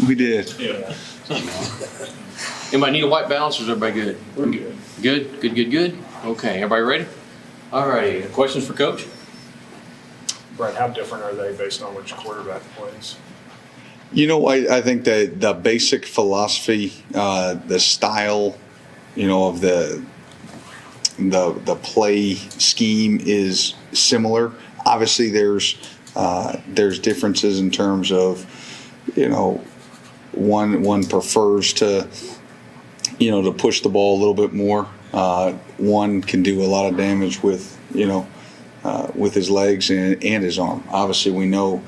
We did. Yeah. Anybody need a white balance, or is everybody good? We're good. Good. Okay, everybody ready? All righty. Questions for Coach? Brett, how different are they based on which quarterback plays? I think that the basic philosophy, the style, of the play scheme is similar. Obviously, there's differences in terms of, one prefers to push the ball a little bit more. One can do a lot of damage with his legs and his arm. Obviously, we know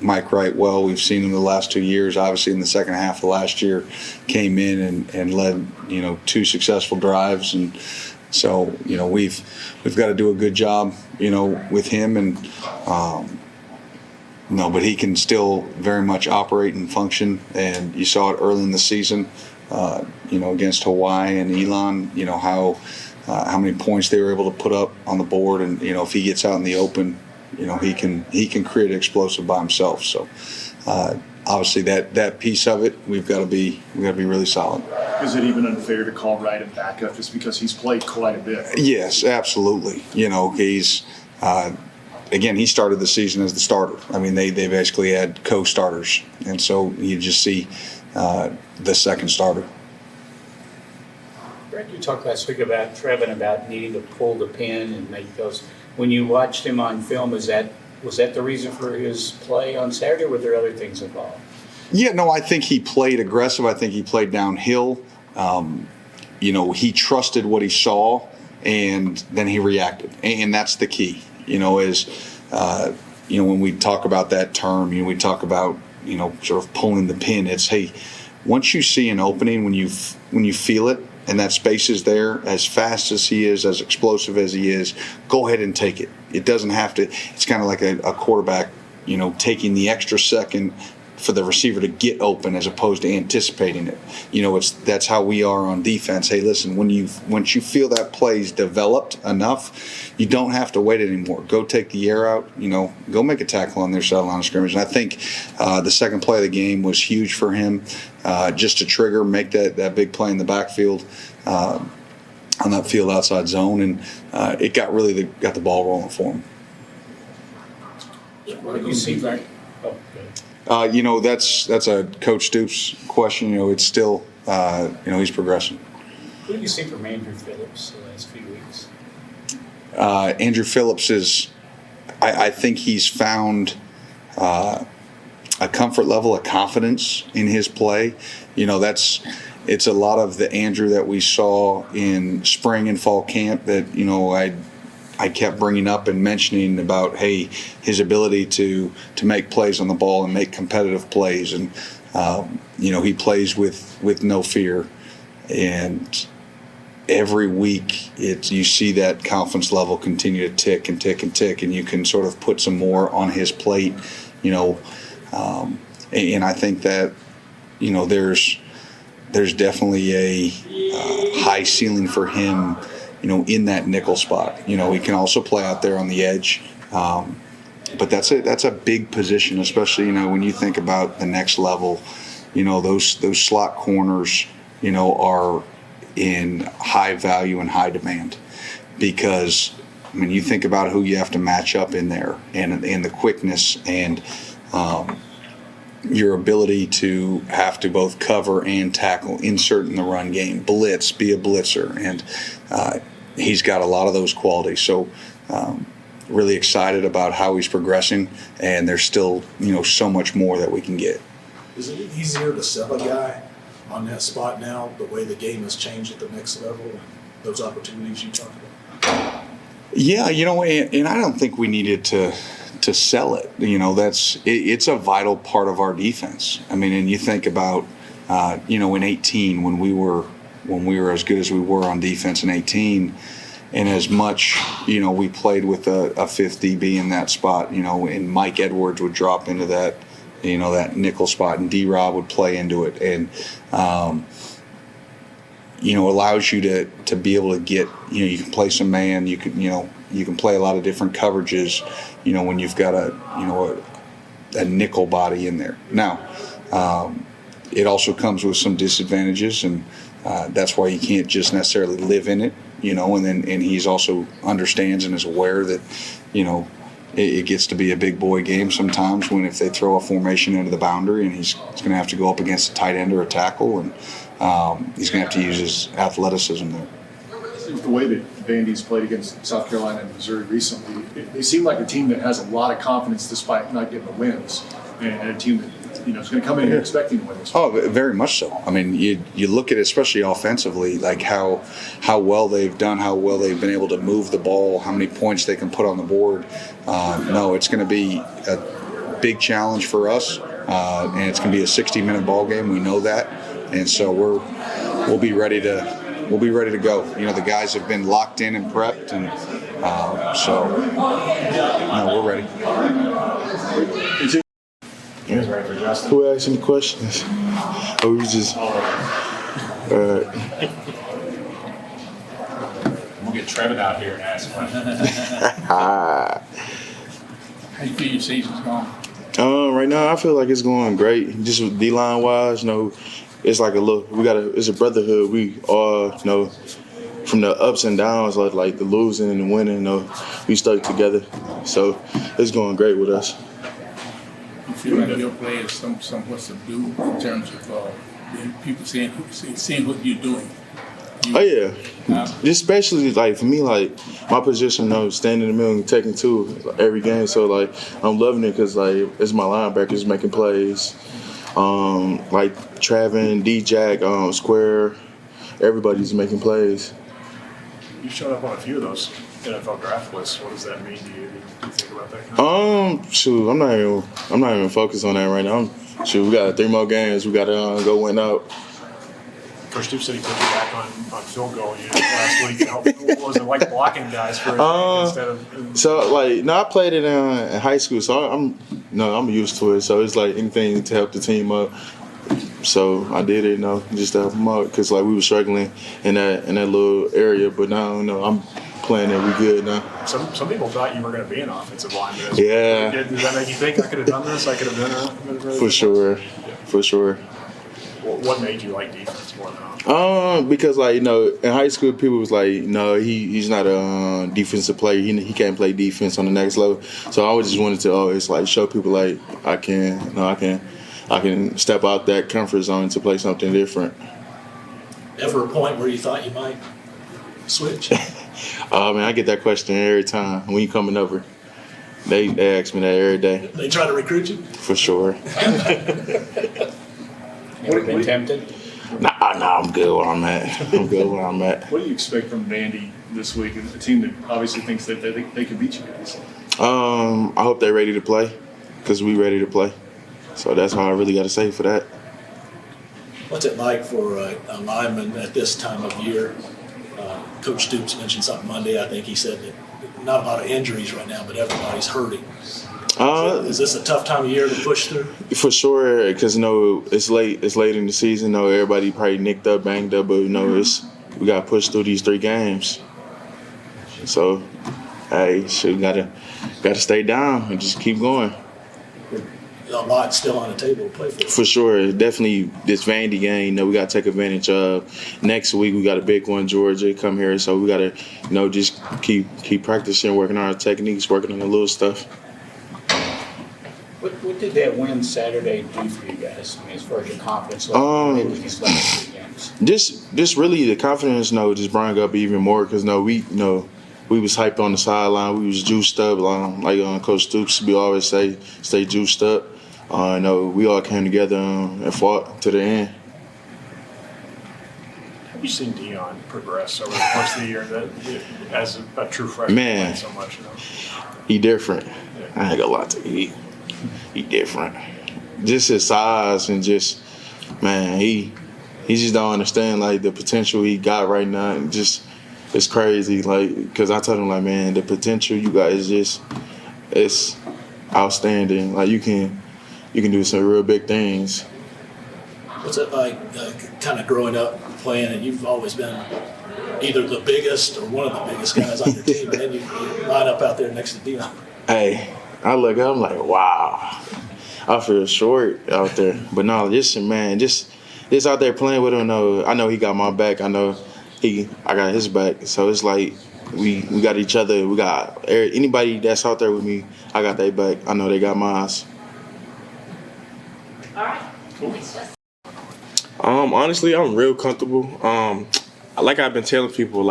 Mike Wright well. We've seen him the last 2 years. Obviously, in the second half of last year, came in and led 2 successful drives, and so we've got to do a good job with him, and but he can still very much operate and function, and you saw it early in the season, against Hawaii and Elon. How many points they were able to put up on the board, and if he gets out in the open, he can create explosive by himself. So obviously that piece of it, we've got to be really solid. Is it even unfair to call Wright a backup just because he's played quite a bit? Yes, absolutely. He's again, he started the season as the starter. I mean, they basically had co-starters, and so you just see the second starter. Brett, you talked last week about Trevin about needing to pull the pin and make those. When you watched him on film, was that the reason for his play on Saturday, or were there other things involved? Yeah, no, I think he played aggressive. I think he played downhill. He trusted what he saw, and then he reacted, and that's the key. When we talk about that term, we talk about sort of pulling the pin. It's, hey, once you see an opening, when you feel it, and that space is there, as fast as he is, as explosive as he is, go ahead and take it. It doesn't have to. It's kind of like a quarterback, taking the extra second for the receiver to get open as opposed to anticipating it. That's how we are on defense. Hey, listen, once you feel that play's developed enough, you don't have to wait anymore. Go take the air out. Go make a tackle on their side line of scrimmage. And I think the second play of the game was huge for him, just to trigger, make that big play in the backfield on that field outside zone, and it got the ball rolling for him. What do you see, Frank? Oh, good. That's a Coach Stoops question. It's still, he's progressing. What do you see from Andrew Phillips the last few weeks? Andrew Phillips is, I think he's found a comfort level, a confidence in his play. It's a lot of the Andrew that we saw in spring and fall camp that, I kept bringing up and mentioning about, hey, his ability to make plays on the ball and make competitive plays. And, he plays with no fear. And every week you see that confidence level continue to tick and tick and tick, and you can sort of put some more on his plate, and I think that, there's definitely a high ceiling for him, in that nickel spot. He can also play out there on the edge, but that's a big position, especially when you think about the next level. Those slot corners, are in high value and high demand, because you think about who you have to match up in there, and the quickness and your ability to have to both cover and tackle, insert in the run game, blitz, be a blitzer, and he's got a lot of those qualities. So really excited about how he's progressing, and there's still so much more that we can get. Is it easier to sell a guy on that spot now, the way the game has changed at the next level, and those opportunities you talked about? Yeah, and I don't think we needed to sell it. It's a vital part of our defense. And you think about, in 18 when we were as good as we were on defense in 18, and as much, we played with a fifth DB in that spot, and Mike Edwards would drop into that, that nickel spot, and D-Rob would play into it, and allows you to be able to get, you can play some man, you can play a lot of different coverages, when you've got a nickel body in there. Now, It also comes with some disadvantages, and that's why you can't just necessarily live in it, and he's also understands and is aware that, it gets to be a big boy game sometimes when if they throw a formation into the boundary and he's going to have to go up against a tight end or a tackle, and he's going to have to use his athleticism there. The way that Vandy's played against South Carolina and Missouri recently, they seem like a team that has a lot of confidence despite not getting the wins, and a team that is going to come in here expecting to win this. Oh, very much so. I mean, you look at it, especially offensively, like how well they've done, how well they've been able to move the ball, how many points they can put on the board. No, it's going to be a big challenge for us, and it's going to be a 60-minute ball game. We know that, and so we'll be ready to go. The guys have been locked in and prepped, and we're ready. You guys ready for Justin? Who asked any questions? Oh, we just. We'll get Trevin out here and ask questions. How you feel your season's going? Right now, I feel like it's going great. Just with D-line wise, it's like it's a brotherhood. We all, from the ups and downs, like the losing and the winning, we stuck together. So it's going great with us. You feel like your play is somewhat subdued in terms of people seeing what you're doing? Oh yeah, especially for me, my position, standing in the middle and taking two every game. So I'm loving it because it's my linebackers making plays, Travin, D-Jack, Square, everybody's making plays. You showed up on a few of those NFL draft lists. What does that mean to you? Do you think about that kind of Shoot, I'm not even focused on that right now. We got 3 more games. We got to go win out. Coach Stoops said he put you back on field goal unit last week. What was it like blocking guys for instead of? So I played it in high school, so I'm used to it. So it's anything to help the team up. So I did it, just to help them out because we were struggling in that little area. But now, I'm playing it. We good now. Some people thought you were going to be an offensive lineman. Yeah. Does that make you think I could have done this? I could have done it. For sure. For sure. What made you like defense more than offense? Because in high school people was no, he's not a defensive player. He can't play defense on the next level. So I always just wanted to always show people I can step out that comfort zone to play something different. Ever a point where you thought you might switch? Oh man, I get that question every time when you coming over. They ask me that every day. They try to recruit you? For sure. Ever been tempted? Nah, I'm good where I'm at. What do you expect from Vandy this week? A team that obviously thinks that they can beat you guys. I hope they're ready to play because we ready to play. So that's all I really got to say for that. What's it like for a lineman at this time of year? Coach Stoops mentioned something Monday. I think he said that not a lot of injuries right now, but everybody's hurting. Is this a tough time of year to push through? For sure, because it's late. It's late in the season. Everybody probably nicked up, banged up, but we got to push through these 3 games. So, hey, we gotta stay down and just keep going. A lot still on the table to play for. For sure, definitely this Vandy game. We got to take advantage of. Next week we got a big one, Georgia, come here. So we got to, just keep practicing, working on our techniques, working on the little stuff. What did that win Saturday do for you guys? As far as your confidence level in these last 3 games? This really the confidence, just brought up even more because we was hyped on the sideline. We was juiced up, like Coach Stoops. We always say, stay juiced up. We all came together and fought to the end. Have you seen Dion progress over the course of the year as a true freshman? Man, so much, he different. I ain't got a lot to eat. He different. Just his size and just, man, he just don't understand the potential he got right now. And just it's crazy. Because I told him man, the potential you got is just it's outstanding. You can do some real big things. What's it like kind of growing up playing and you've always been either the biggest or one of the biggest guys on your team and then you line up out there next to Dion? Hey, I look up, I'm like, wow. I feel short out there. But no, just out there playing with him. I know he got my back. I know I got his back. So it's like we got each other. We got anybody that's out there with me. I got their back. I know they got mine. All right. Honestly, I'm real comfortable. Like I've been telling people,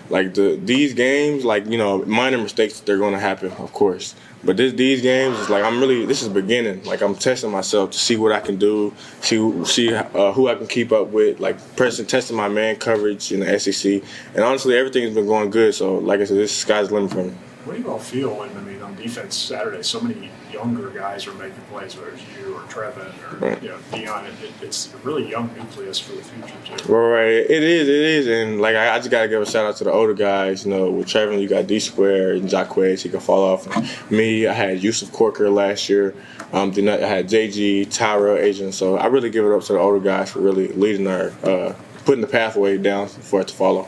these games, minor mistakes, they're going to happen, of course. But these games is this is beginning. Like I'm testing myself to see what I can do, see who I can keep up with. Testing my man coverage in the SEC, and honestly, everything's been going good. So, like I said, this sky's the limit for me. What do you all feel when, on defense Saturday, so many younger guys are making plays, whether it's you or Trevin or Dion? It's a really young nucleus for the future, too. Right. It is. And, I just got to give a shout-out to the older guys. With Trevin, you got D-Square and Jacquez. He can fall off. And me, I had Yusuf Corker last year. Then I had JG, Tyra, Adrian. So I really give it up to the older guys for really leading putting the pathway down for it to follow.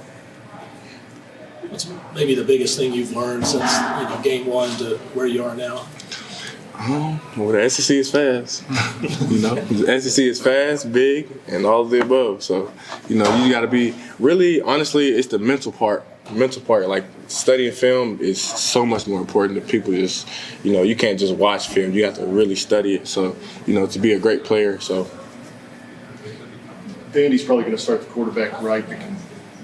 What's maybe the biggest thing you've learned since game one to where you are now? Well, the SEC is fast. The SEC is fast, big, and all of the above. So, you got to be really, honestly, it's the mental part. Studying film is so much more important than people just, you can't just watch film. You have to really study it. So, to be a great player. So, Vandy's probably going to start the quarterback right that can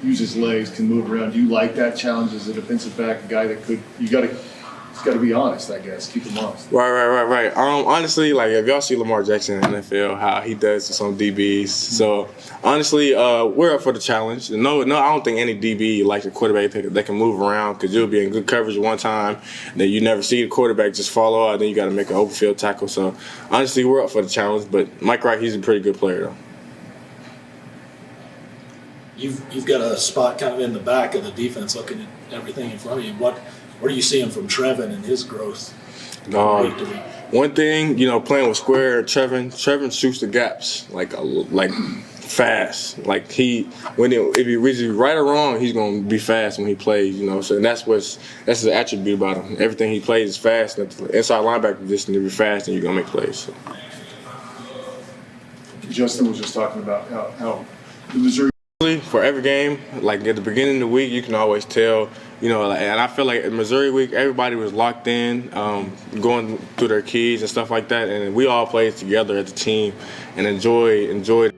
use his legs, can move around. Do you like that challenge as a defensive back, a guy that he's got to be honest, I guess, keep him honest. Right. Honestly, if y'all see Lamar Jackson in the NFL, how he does to some DBs. So, honestly, we're up for the challenge. No, I don't think any DB like a quarterback that can move around because you'll be in good coverage one time, then you never see the quarterback just fall out, then you got to make an open field tackle. So, honestly, we're up for the challenge. But Mike Wright, he's a pretty good player, though. You've got a spot kind of in the back of the defense looking at everything in front of you. What are you seeing from Trevin and his growth? One thing, playing with Square, Trevin shoots the gaps like fast. If he's right or wrong, he's gonna be fast when he plays. So that's the attribute about him. Everything he plays is fast. And the inside linebacker position to be fast, and you're gonna make plays. So. Justin was just talking about how the Missouri. For every game, at the beginning of the week, you can always tell, and I feel like at Missouri week, everybody was locked in, going through their keys and stuff like that, and we all played together as a team and enjoyed